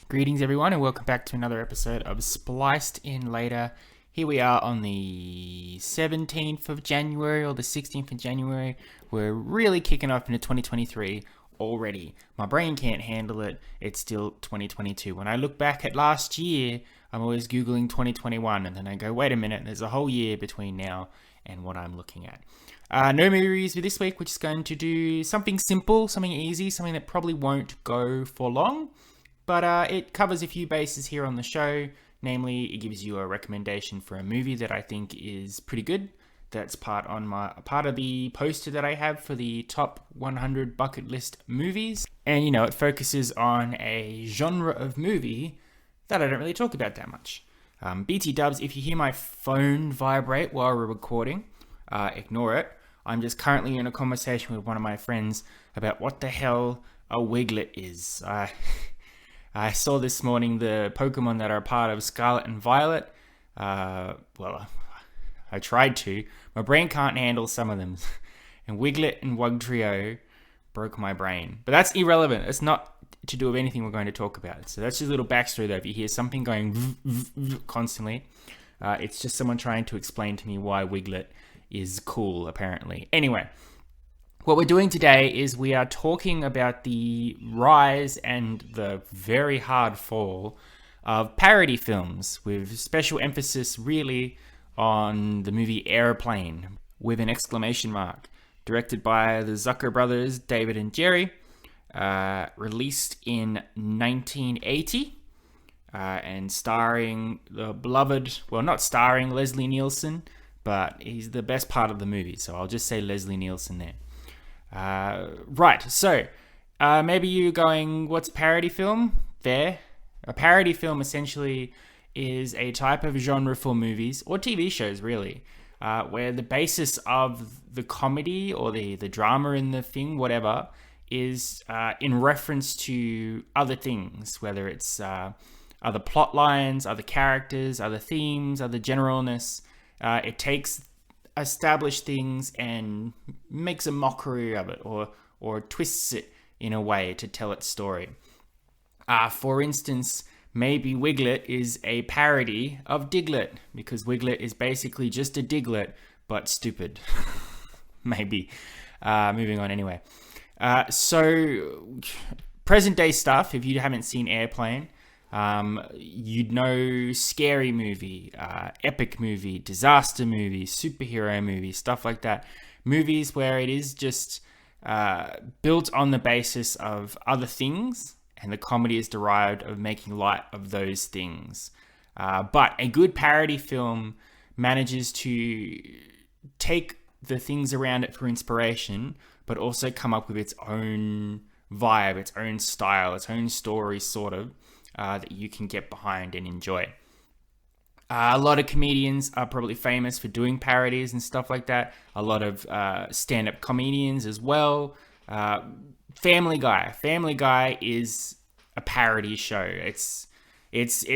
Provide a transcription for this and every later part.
Greetings everyone and welcome back to another episode of Spliced In Later. Here we are on the 17th of January or the 16th of January. We're really kicking off into 2023 already. My brain can't handle it. It's still 2022. When I look back at last year, I'm always Googling 2021 and then I go, wait a minute, there's a whole year between now and what I'm looking at. No movie reviews for this week. We're just going to do something simple, something easy, something that probably won't go for long. But it covers a few bases here on the show. Namely, it gives you a recommendation for a movie that I think is pretty good. That's part of the poster that I have for the top 100 bucket list movies. And, it focuses on a genre of movie that I don't really talk about that much. BT dubs, if you hear my phone vibrate while we're recording, ignore it. I'm just currently in a conversation with one of my friends about what the hell a wiglet is. I saw this morning the Pokemon that are part of Scarlet and Violet. I tried to. My brain can't handle some of them. And Wiglet and Wugtrio broke my brain. But that's irrelevant. It's not to do with anything we're going to talk about. So that's just a little backstory though. If you hear something going constantly, it's just someone trying to explain to me why Wiglet is cool, apparently. Anyway. What we're doing today is we are talking about the rise and the very hard fall of parody films, with special emphasis really on the movie Airplane, with an exclamation mark. Directed by the Zucker brothers, David and Jerry, released in 1980, and starring the beloved, well, not starring Leslie Nielsen, but he's the best part of the movie, so I'll just say Leslie Nielsen there. So maybe you're going, what's a parody film? Fair. A parody film essentially is a type of genre for movies or TV shows really, where the basis of the comedy or the drama in the thing, whatever, is in reference to other things, whether it's other plot lines, other characters, other themes, other generalness. It takes established things and makes a mockery of it or twists it in a way to tell its story. For instance, maybe Wiglet is a parody of Diglett, because Wiglet is basically just a Diglett, but stupid. Maybe. Moving on anyway. So, present day stuff, if you haven't seen Airplane, you'd know scary movie, epic movie, disaster movie, superhero movie, stuff like that. Movies where it is just built on the basis of other things, and the comedy is derived of making light of those things. But a good parody film manages to take the things around it for inspiration, but also come up with its own vibe, its own style, its own story, sort of. That you can get behind and enjoy. A lot of comedians are probably famous for doing parodies and stuff like that. A lot of stand-up comedians as well. Family Guy. Family Guy is a parody show. It's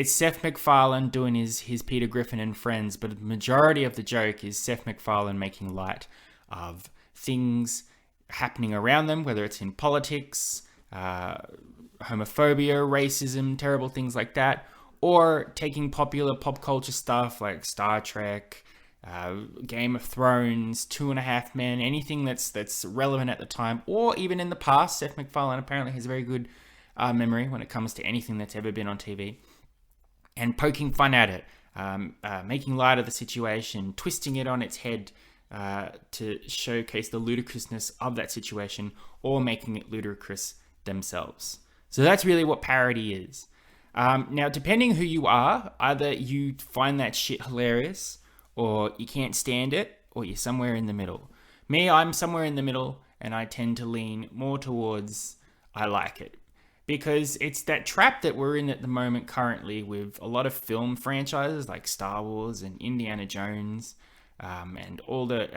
Seth MacFarlane doing his Peter Griffin and Friends, but the majority of the joke is Seth MacFarlane making light of things happening around them, whether it's in politics, homophobia, racism, terrible things like that, or taking popular pop culture stuff like Star Trek, Game of Thrones, 2.5 Men, anything that's relevant at the time, or even in the past. Seth MacFarlane apparently has a very good memory when it comes to anything that's ever been on TV, and poking fun at it, making light of the situation, twisting it on its head to showcase the ludicrousness of that situation, or making it ludicrous themselves. So that's really what parody is. Now, depending who you are, either you find that shit hilarious, or you can't stand it, or you're somewhere in the middle. Me, I'm somewhere in the middle, and I tend to lean more towards I like it. Because it's that trap that we're in at the moment currently with a lot of film franchises like Star Wars and Indiana Jones, and all the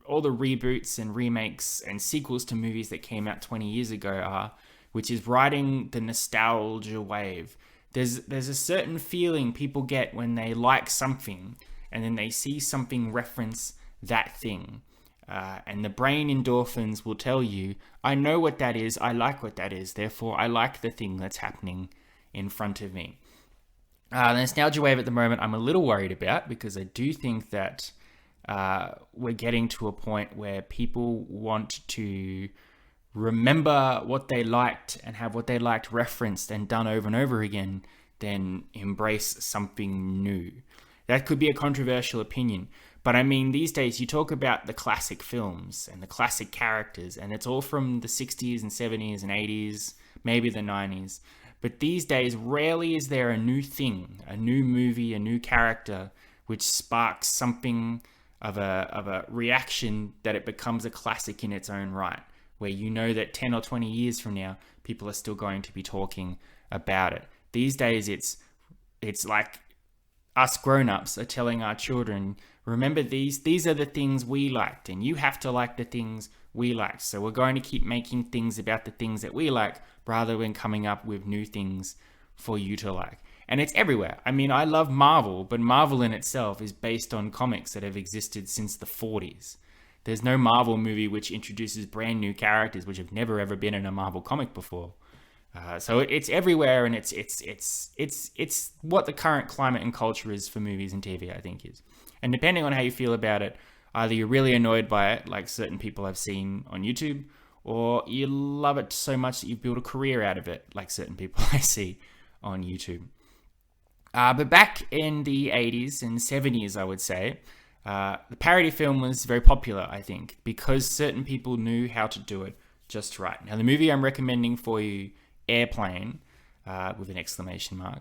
reboots and remakes and sequels to movies that came out 20 years ago which is riding the nostalgia wave. There's a certain feeling people get when they like something and then they see something reference that thing. And the brain endorphins will tell you, I know what that is, I like what that is, therefore I like the thing that's happening in front of me. The nostalgia wave at the moment I'm a little worried about, because I do think that we're getting to a point where people want to remember what they liked and have what they liked referenced and done over and over again, then embrace something new. That could be a controversial opinion, but I mean, these days you talk about the classic films and the classic characters, and it's all from the 60s and 70s and 80s, maybe the 90s. But these days, rarely is there a new thing, a new movie, a new character, which sparks something of a reaction that it becomes a classic in its own right, where you know that 10 or 20 years from now, people are still going to be talking about it. These days, it's like us grown-ups are telling our children, remember these are the things we liked, and you have to like the things we liked. So we're going to keep making things about the things that we like, rather than coming up with new things for you to like. And it's everywhere. I mean, I love Marvel, but Marvel in itself is based on comics that have existed since the 40s. There's no Marvel movie which introduces brand new characters which have never ever been in a Marvel comic before. So it's everywhere, and it's what the current climate and culture is for movies and TV, I think is. And depending on how you feel about it, either you're really annoyed by it, like certain people I've seen on YouTube, or you love it so much that you've built a career out of it, like certain people I see on YouTube. But back in the 80s and 70s, I would say, the parody film was very popular, I think, because certain people knew how to do it just right. Now, the movie I'm recommending for you, Airplane, with an exclamation mark,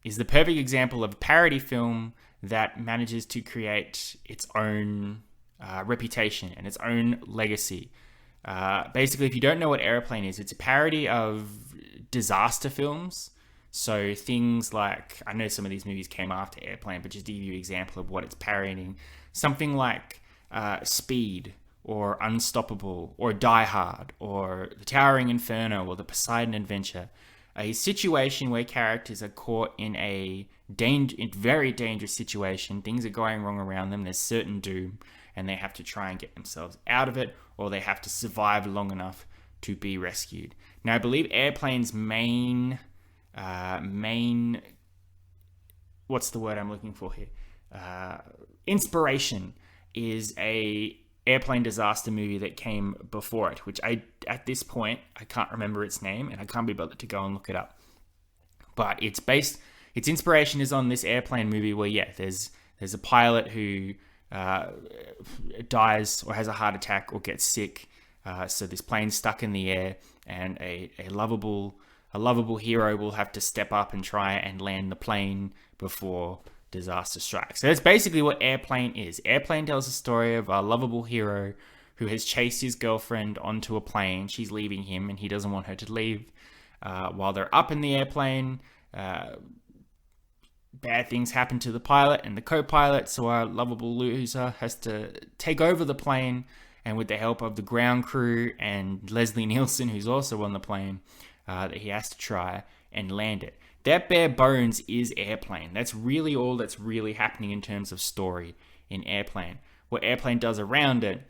is the perfect example of a parody film that manages to create its own reputation and its own legacy. Basically, if you don't know what Airplane is, it's a parody of disaster films. So things like, I know some of these movies came after Airplane, but just to give you an example of what it's parodying, something like Speed, or Unstoppable, or Die Hard, or The Towering Inferno, or The Poseidon Adventure. A situation where characters are caught in a very dangerous situation. Things are going wrong around them. There's certain doom, and they have to try and get themselves out of it, or they have to survive long enough to be rescued. Now, I believe Airplane's main what's the word I'm looking for here? Inspiration is a airplane disaster movie that came before it, which at this point I can't remember its name, and I can't be bothered to go and look it up. But its inspiration is on this airplane movie where there's a pilot who dies or has a heart attack or gets sick. So this plane's stuck in the air, and a lovable hero will have to step up and try and land the plane before disaster strikes. So that's basically what Airplane is. Airplane tells the story of a lovable hero who has chased his girlfriend onto a plane. She's leaving him, and he doesn't want her to leave. While they're up in the airplane, bad things happen to the pilot and the co-pilot, so our lovable loser has to take over the plane, and with the help of the ground crew and Leslie Nielsen, who's also on the plane, that he has to try and land it. That bare bones is Airplane. That's really all that's really happening in terms of story in Airplane. What Airplane does around it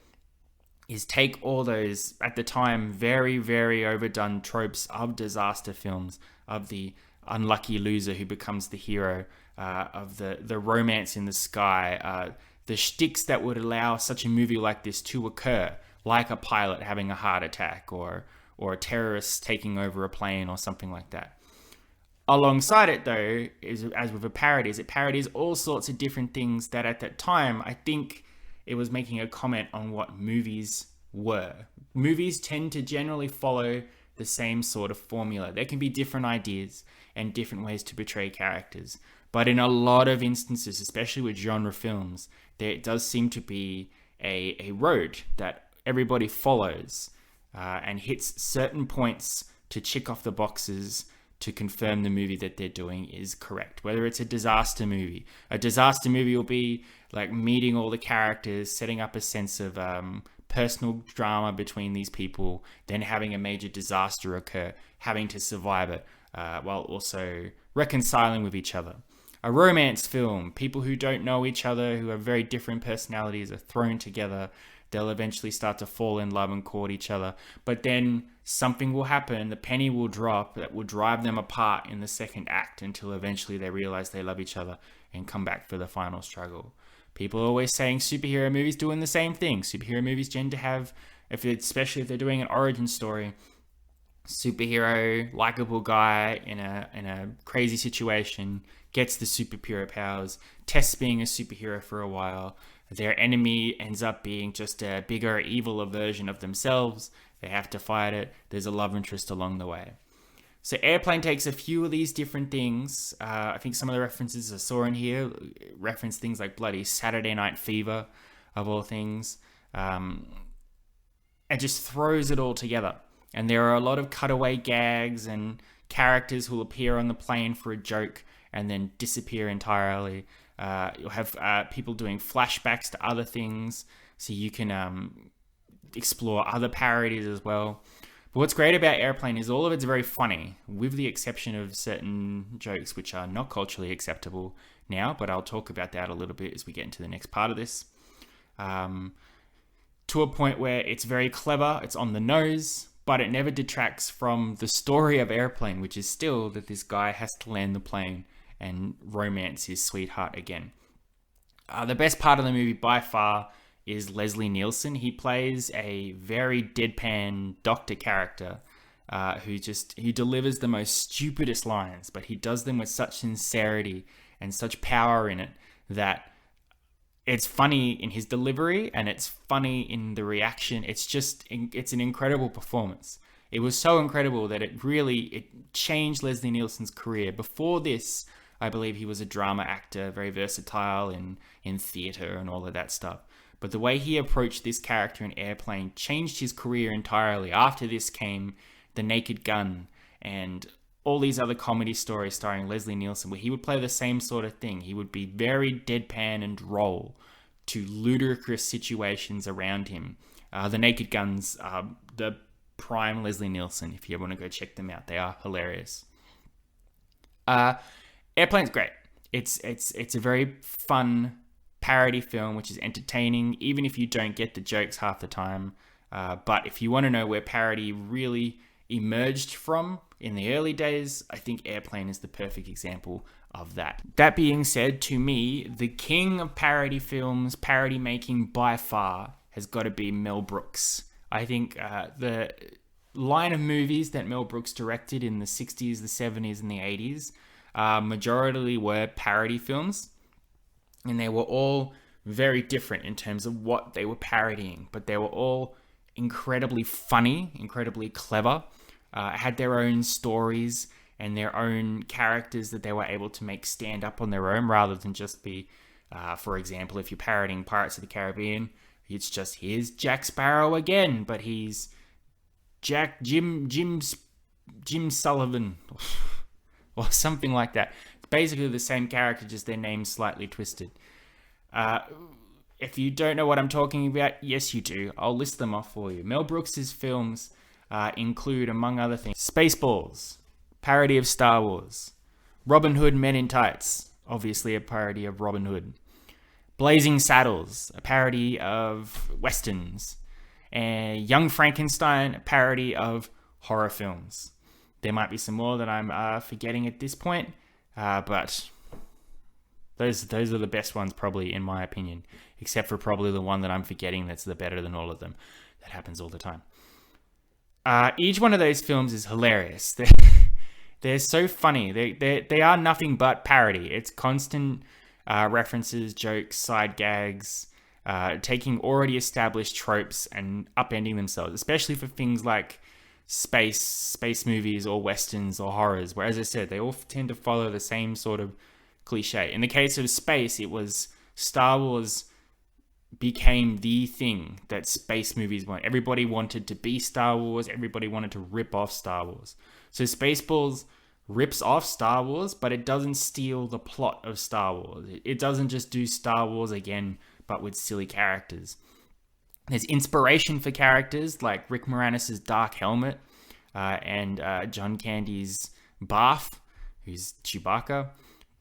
is take all those, at the time, very, very overdone tropes of disaster films, of the unlucky loser who becomes the hero, of the romance in the sky, the shticks that would allow such a movie like this to occur, like a pilot having a heart attack, or terrorists taking over a plane, or something like that. Alongside it, though, as with a parody, it parodies all sorts of different things that at that time, I think it was making a comment on what movies were. Movies tend to generally follow the same sort of formula. There can be different ideas and different ways to portray characters. But in a lot of instances, especially with genre films, there does seem to be a road that everybody follows and hits certain points to check off the boxes to confirm the movie that they're doing is correct. Whether it's a disaster movie will be like meeting all the characters, setting up a sense of personal drama between these people, then having a major disaster occur, having to survive it, while also reconciling with each other. A romance film, people who don't know each other, who have very different personalities, are thrown together. They'll eventually start to fall in love and court each other. But then something will happen, the penny will drop that will drive them apart in the second act until eventually they realize they love each other and come back for the final struggle. People are always saying superhero movies doing the same thing. Superhero movies tend to have, especially if they're doing an origin story, superhero, likable guy in a crazy situation, gets the superhero powers, tests being a superhero for a while. Their enemy ends up being just a bigger, eviler version of themselves. They have to fight it. There's a love interest along the way. So Airplane takes a few of these different things. I think some of the references I saw in here reference things like bloody Saturday Night Fever, of all things, and just throws it all together. And there are a lot of cutaway gags and characters who will appear on the plane for a joke and then disappear entirely. You'll have people doing flashbacks to other things, so you can explore other parodies as well. But what's great about Airplane is all of it's very funny, with the exception of certain jokes which are not culturally acceptable now, but I'll talk about that a little bit as we get into the next part of this. To a point where it's very clever, it's on the nose, but it never detracts from the story of Airplane, which is still that this guy has to land the plane and romance his sweetheart again. The best part of the movie by far is Leslie Nielsen. He plays a very deadpan doctor character who delivers the most stupidest lines, but he does them with such sincerity and such power in it that it's funny in his delivery and it's funny in the reaction. It's an incredible performance. It was so incredible that it changed Leslie Nielsen's career. Before this, I believe he was a drama actor, very versatile in theatre and all of that stuff. But the way he approached this character in Airplane changed his career entirely. After this came The Naked Gun and all these other comedy stories starring Leslie Nielsen, where he would play the same sort of thing. He would be very deadpan and droll to ludicrous situations around him. The Naked Guns are the prime Leslie Nielsen. If you want to go check them out, they are hilarious. Airplane's great. It's a very fun parody film, which is entertaining, even if you don't get the jokes half the time. But if you want to know where parody really emerged from in the early days, I think Airplane is the perfect example of that. That being said, to me, the king of parody films, parody making by far, has got to be Mel Brooks. I think the line of movies that Mel Brooks directed in the 60s, the 70s, and the 80s majority were parody films. And they were all very different in terms of what they were parodying, but they were all incredibly funny, incredibly clever, had their own stories and their own characters that they were able to make stand up on their own rather than just be, for example, if you're parodying Pirates of the Caribbean, it's just, here's Jack Sparrow again, but he's Jim Sullivan or something like that. Basically the same character, just their names slightly twisted. If you don't know what I'm talking about, yes you do. I'll list them off for you. Mel Brooks' films include, among other things, Spaceballs, parody of Star Wars, Robin Hood Men in Tights, obviously a parody of Robin Hood, Blazing Saddles, a parody of westerns, and Young Frankenstein, a parody of horror films. There might be some more that I'm forgetting at this point. But those are the best ones, probably, in my opinion, except for probably the one that I'm forgetting that's the better than all of them. That happens all the time. Each one of those films is hilarious. They're so funny. They are nothing but parody. It's constant references, jokes, side gags, taking already established tropes and upending themselves, especially for things like space movies or westerns or horrors, where, as I said, they all tend to follow the same sort of cliche. In the case of space, it was Star Wars became the thing that space movies want. Everybody wanted to be Star Wars. Everybody wanted to rip off Star Wars. So Spaceballs rips off Star Wars, but it doesn't steal the plot of Star Wars. It doesn't just do Star Wars again, but with silly characters. There's inspiration for characters like Rick Moranis' Dark Helmet and John Candy's Barf, who's Chewbacca.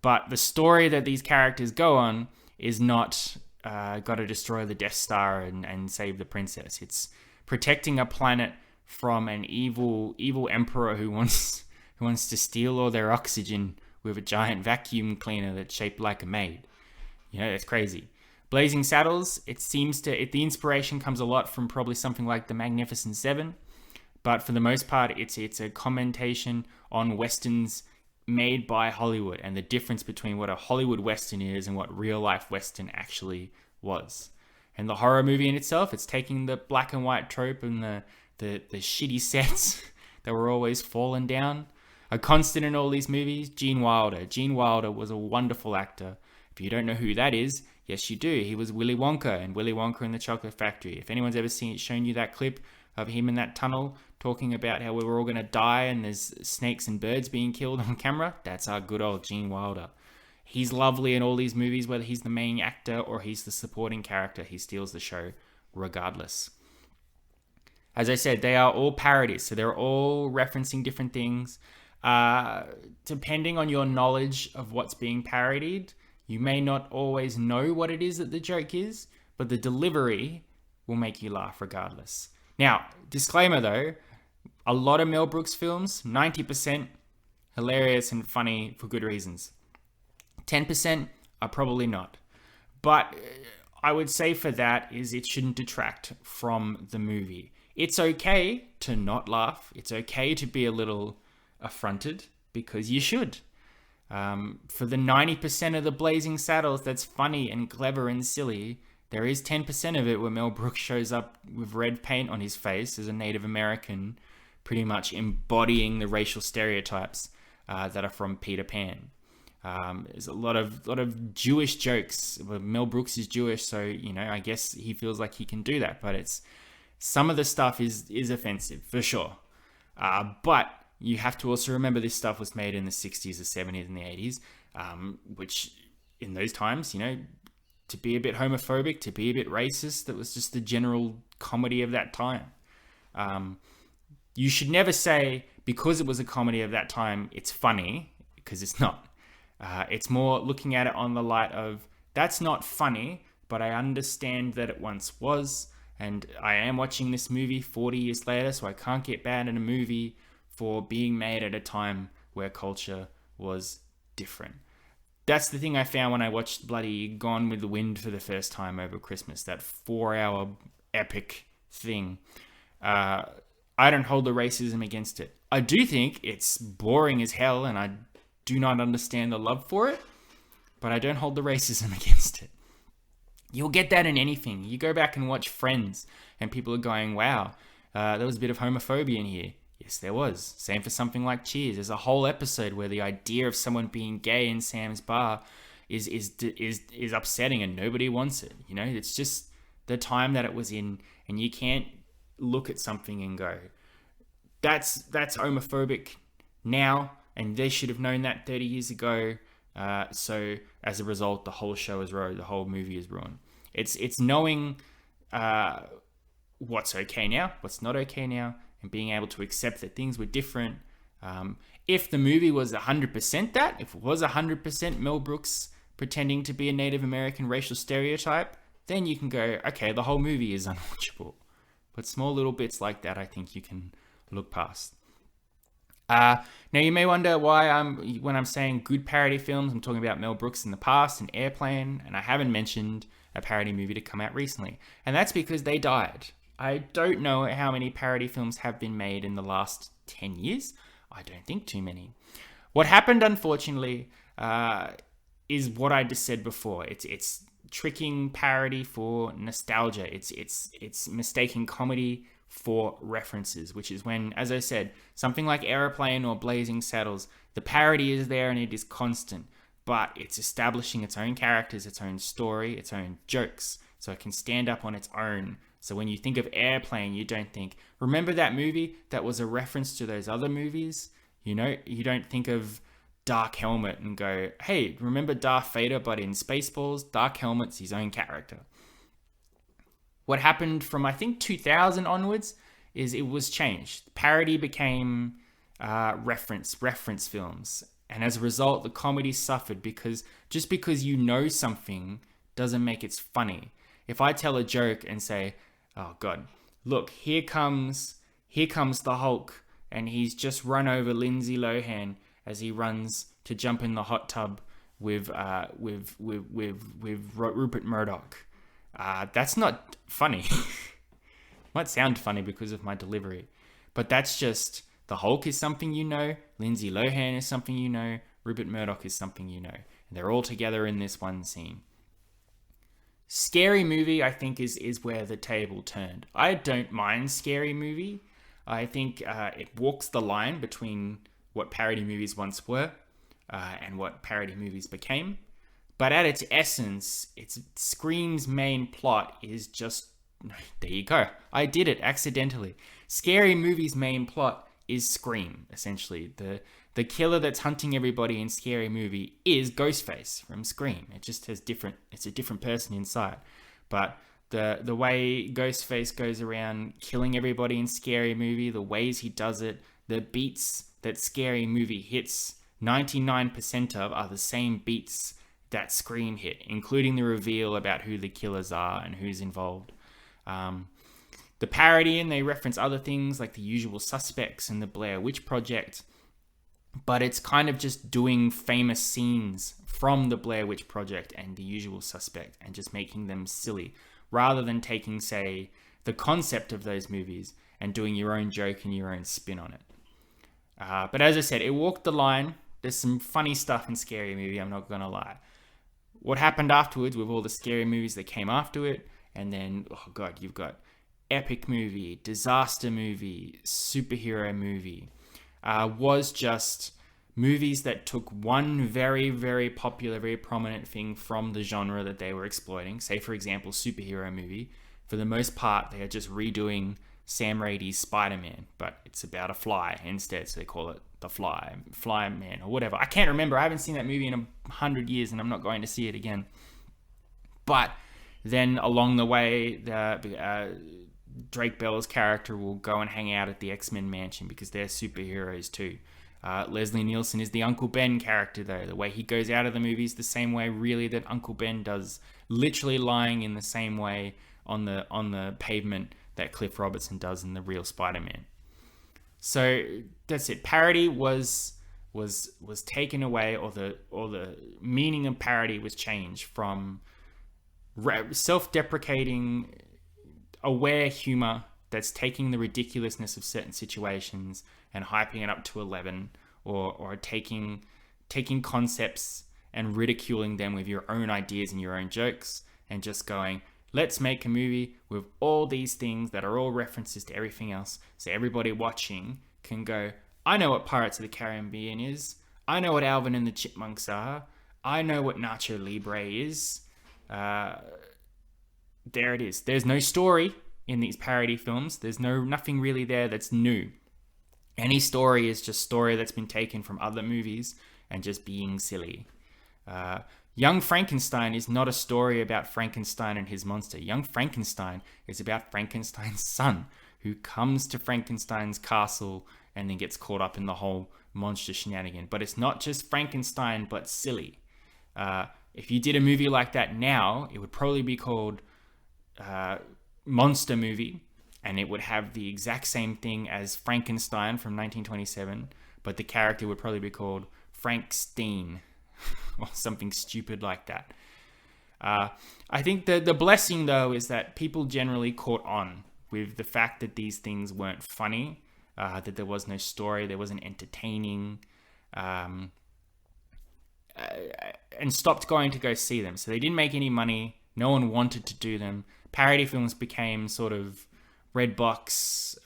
But the story that these characters go on is not got to destroy the Death Star and save the princess. It's protecting a planet from an evil emperor who wants to steal all their oxygen with a giant vacuum cleaner that's shaped like a maid. It's crazy. Blazing Saddles, the inspiration comes a lot from probably something like The Magnificent Seven, but for the most part, it's a commentation on westerns made by Hollywood and the difference between what a Hollywood western is and what real life western actually was. And the horror movie in itself, it's taking the black and white trope and the shitty sets that were always falling down. A constant in all these movies, Gene Wilder. Gene Wilder was a wonderful actor. If you don't know who that is, yes you do. He was Willy Wonka in Willy Wonka and the Chocolate Factory. If anyone's ever shown you that clip of him in that tunnel talking about how we were all going to die and there's snakes and birds being killed on camera, that's our good old Gene Wilder. He's lovely in all these movies, whether he's the main actor or he's the supporting character. He steals the show regardless. As I said, they are all parodies, so they're all referencing different things. Depending on your knowledge of what's being parodied, you may not always know what it is that the joke is, but the delivery will make you laugh regardless. Now, disclaimer though, a lot of Mel Brooks films, 90% hilarious and funny for good reasons. 10% are probably not. But I would say for that is it shouldn't detract from the movie. It's okay to not laugh. It's okay to be a little affronted because you should. For the 90% of the Blazing Saddles that's funny and clever and silly, there is 10% of it where Mel Brooks shows up with red paint on his face as a Native American, pretty much embodying the racial stereotypes that are from Peter Pan. There's a lot of Jewish jokes. Mel Brooks is Jewish, so I guess he feels like he can do that. But some of the stuff is offensive for sure. But you have to also remember this stuff was made in the 60s, the 70s, and the 80s, which in those times, to be a bit homophobic, to be a bit racist, that was just the general comedy of that time. You should never say, because it was a comedy of that time, it's funny, because it's not. It's more looking at it on the light of, that's not funny, but I understand that it once was, and I am watching this movie 40 years later, so I can't get bad at a movie for being made at a time where culture was different. That's the thing I found when I watched bloody Gone with the Wind for the first time over Christmas, that 4-hour epic thing. I don't hold the racism against it. I do think it's boring as hell and I do not understand the love for it, but I don't hold the racism against it. You'll get that in anything. You go back and watch Friends and people are going, wow, there was a bit of homophobia in here. Yes, there was. Same for something like Cheers. There's a whole episode where the idea of someone being gay in Sam's bar is upsetting and nobody wants it. It's just the time that it was in, and you can't look at something and go, that's homophobic now, and they should have known that 30 years ago. So as a result, the whole show is ruined. The whole movie is ruined. It's knowing what's okay now, what's not okay now, and being able to accept that things were different. If the movie was 100% that, if it was 100% Mel Brooks pretending to be a Native American racial stereotype, then you can go, okay, the whole movie is unwatchable. But small little bits like that, I think you can look past. Now you may wonder why when I'm saying good parody films, I'm talking about Mel Brooks in the past and Airplane, and I haven't mentioned a parody movie to come out recently. And that's because they died. I don't know how many parody films have been made in the last 10 years. I don't think too many. What happened, unfortunately, is what I just said before. It's tricking parody for nostalgia. It's mistaking comedy for references, which is when, as I said, something like Aeroplane or Blazing Saddles, the parody is there and it is constant, but it's establishing its own characters, its own story, its own jokes, so it can stand up on its own. So when you think of Airplane, you don't think, remember that movie that was a reference to those other movies? You don't think of Dark Helmet and go, hey, remember Darth Vader, but in Spaceballs, Dark Helmet's his own character. What happened from, I think, 2000 onwards is it was changed. Parody became reference films. And as a result, the comedy suffered because just because you know something doesn't make it funny. If I tell a joke and say, oh God, look, here comes here comes the Hulk, and he's just run over Lindsay Lohan as he runs to jump in the hot tub with Rupert Murdoch. That's not funny. Might sound funny because of my delivery, but that's just, the Hulk is something you know, Lindsay Lohan is something you know, Rupert Murdoch is something you know, and they're all together in this one scene. Scary Movie, I think, is where the table turned. I don't mind Scary Movie. I think it walks the line between what parody movies once were and what parody movies became. But at its essence, Scream's main plot is just, there you go. I did it accidentally. Scary Movie's main plot is Scream, essentially. The killer that's hunting everybody in Scary Movie is Ghostface from Scream. It just has it's a different person inside. But the way Ghostface goes around killing everybody in Scary Movie, the ways he does it, the beats that Scary Movie hits, 99% of are the same beats that Scream hit, including the reveal about who the killers are and who's involved. The parody, and they reference other things like The Usual Suspects and the Blair Witch Project, but it's kind of just doing famous scenes from the Blair Witch Project and The Usual Suspect and just making them silly, rather than taking, say, the concept of those movies and doing your own joke and your own spin on it. But as I said, it walked the line. There's some funny stuff in Scary Movie, I'm not gonna lie. What happened afterwards with all the scary movies that came after it, and then, oh god, you've got epic movie, disaster movie, superhero movie, was just movies that took one very, very popular, very prominent thing from the genre that they were exploiting. Say, for example, superhero movie. For the most part, they are just redoing Sam Raimi's Spider-Man, but it's about a fly instead, so they call it The Fly Man, or whatever. I can't remember. I haven't seen that movie in 100 years, and I'm not going to see it again. But then along the way, Drake Bell's character will go and hang out at the X-Men mansion because they're superheroes too. Leslie Nielsen is the Uncle Ben character, though. The way he goes out of the movies the same way, really, that Uncle Ben does, literally lying in the same way on the pavement that Cliff Robertson does in the real Spider-Man. So that's it. Parody was taken away, or the meaning of parody was changed from self-deprecating, aware humor that's taking the ridiculousness of certain situations and hyping it up to 11, or taking concepts and ridiculing them with your own ideas and your own jokes, and just going, let's make a movie with all these things that are all references to everything else, so everybody watching can go, I know what Pirates of the Caribbean is, I know what Alvin and the Chipmunks are, I know what Nacho Libre is. There it is. There's no story in these parody films. There's nothing really there that's new. Any story is just story that's been taken from other movies and just being silly. Young Frankenstein is not a story about Frankenstein and his monster. Young Frankenstein is about Frankenstein's son, who comes to Frankenstein's castle and then gets caught up in the whole monster shenanigan. But it's not just Frankenstein, but silly. If you did a movie like that now, it would probably be called Monster Movie, and it would have the exact same thing as Frankenstein from 1927, but the character would probably be called Frank Steen or something stupid like that. I think the blessing, though, is that people generally caught on with the fact that these things weren't funny, that there was no story, there wasn't entertaining, and stopped going to go see them. So they didn't make any money. No one wanted to do them. Parody films became sort of red box,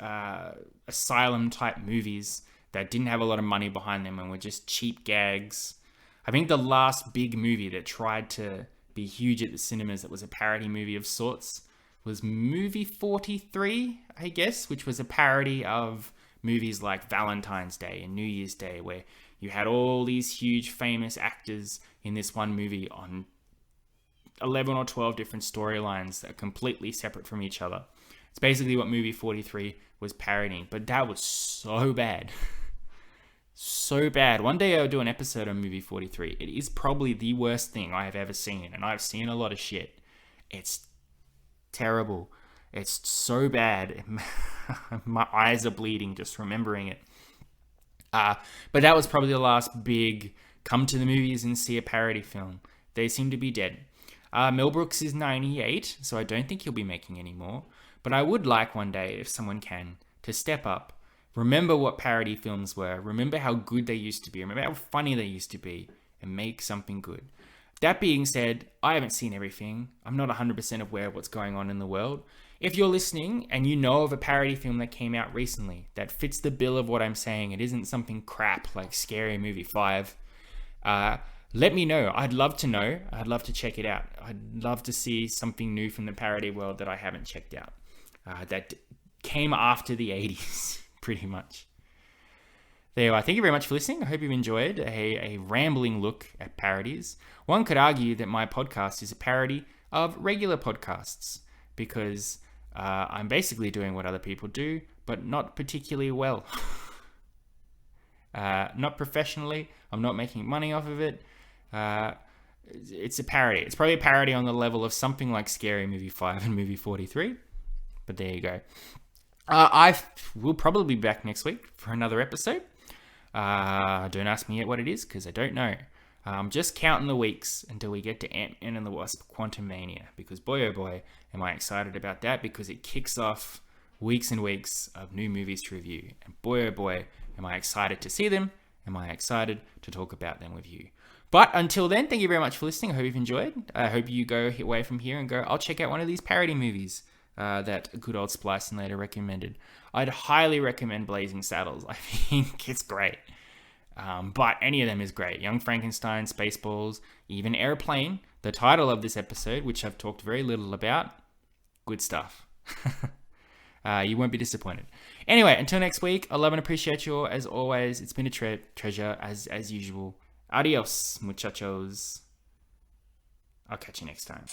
asylum type movies that didn't have a lot of money behind them and were just cheap gags. I think the last big movie that tried to be huge at the cinemas that was a parody movie of sorts was Movie 43, I guess, which was a parody of movies like Valentine's Day and New Year's Day, where you had all these huge famous actors in this one movie on 11 or 12 different storylines that are completely separate from each other. It's basically what Movie 43 was parodying, but that was so bad. So bad. One day I'll do an episode on Movie 43. It is probably the worst thing I have ever seen, and I've seen a lot of shit. It's terrible. It's so bad. My eyes are bleeding just remembering it. But that was probably the last big come to the movies and see a parody film. They seem to be dead. Mel Brooks is 98, so I don't think he'll be making any more. But I would like one day, if someone can, to step up. Remember what parody films were. Remember how good they used to be. Remember how funny they used to be. And make something good. That being said, I haven't seen everything. I'm not 100% aware of what's going on in the world. If you're listening and you know of a parody film that came out recently that fits the bill of what I'm saying, it isn't something crap like Scary Movie 5, let me know. I'd love to know. I'd love to check it out. I'd love to see something new from the parody world that I haven't checked out. That came after the 80s, pretty much. There you are. Thank you very much for listening. I hope you've enjoyed a rambling look at parodies. One could argue that my podcast is a parody of regular podcasts because I'm basically doing what other people do, but not particularly well. Not professionally. I'm not making money off of it. It's a parody. It's probably a parody on the level of something like Scary Movie 5 and Movie 43. But there you go. I will probably be back next week for another episode. Don't ask me yet what it is, because I don't know. I'm just counting the weeks until we get to Ant-Man and the Wasp: Quantumania, because boy oh boy am I excited about that, because it kicks off weeks and weeks of new movies to review. And boy oh boy am I excited to see them. Am I excited to talk about them with you. But until then, thank you very much for listening. I hope you've enjoyed. I hope you go away from here and go, I'll check out one of these parody movies that good old Spliced In Later recommended. I'd highly recommend Blazing Saddles. I think it's great. But any of them is great. Young Frankenstein, Spaceballs, even Airplane, the title of this episode, which I've talked very little about. Good stuff. You won't be disappointed. Anyway, until next week, I love and appreciate you all as always. It's been a treasure as usual. Adios, muchachos. I'll catch you next time.